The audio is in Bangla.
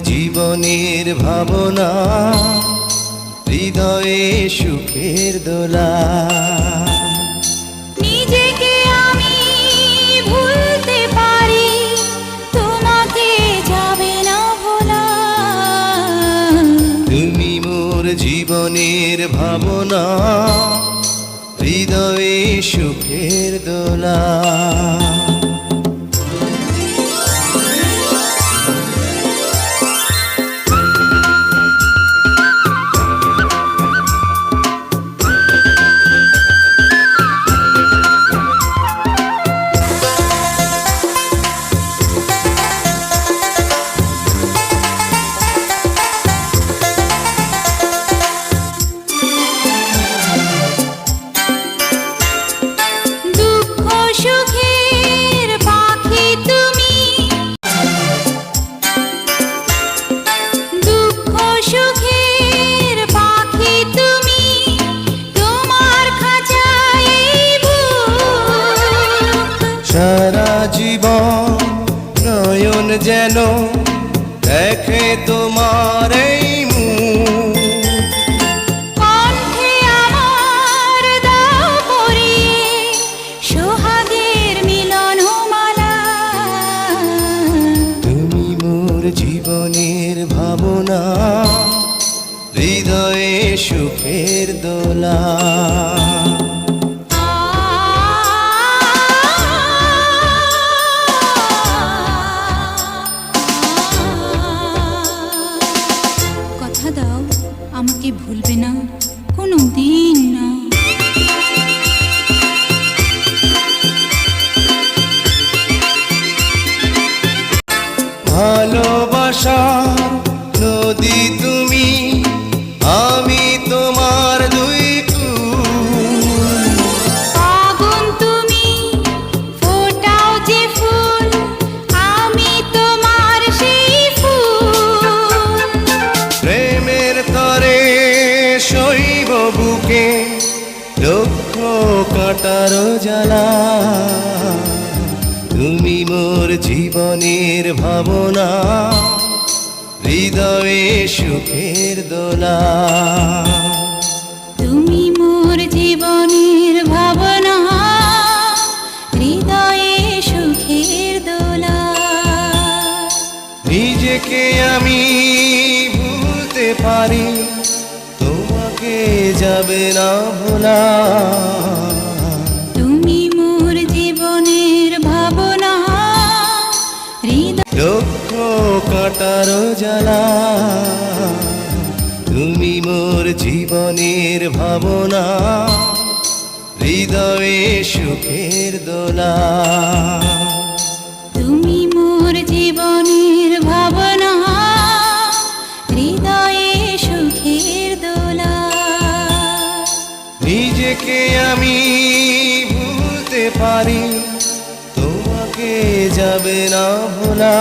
জীবনের ভাবনা, হৃদয়ে সুখের দোলা। নিজেকে আমি ভুলতে পারি, তোমাকে যাবে না ভোলা। তুমি মোর জীবনের ভাবনা, হৃদয়ে সুখের দোলা। সারা জীবন নয়ন যেন দেখে তোমার এই মুখ, কণ্ঠে আমার দাও পরিয়ে সোহাগের মিলন মালা। তুমি মোর জীবনের ভাবনা, হৃদয়ে সুখের দোলা। কথা দাও আমাকে ভুলবে না কোনো দিন না। ভালোবাসা নদী তুমি, আমি তোমার দুই কুল। আগুন তুমি, ফোটাও যে ফুল, আমি তোমার সেই ফুল। প্রেমের তরে শৈব বুকে লক্ষ কাটার জ্বালা। তুমি মোর জীবনের ভাবনা, হৃদয়ে সুখের দোলা। তুমি মোর জীবনের ভাবনা, হৃদয়ে সুখের দোলা। নিজেকে আমি ভুলতে পারি, তোমাকে যাবে না ভোলা। তুমি মোর জীবনের ভাবনা, হৃদয় লক্ষ কাটার জ্বালা। তুমি মোর জীবনের ভাবনা, হৃদয়ে সুখের দোলা। তুমি মোর জীবনের ভাবনা, হৃদয়ে সুখের দোলা। নিজেকে আমি ভুলতে পারি, তোমাকে যাবে না ভোলা।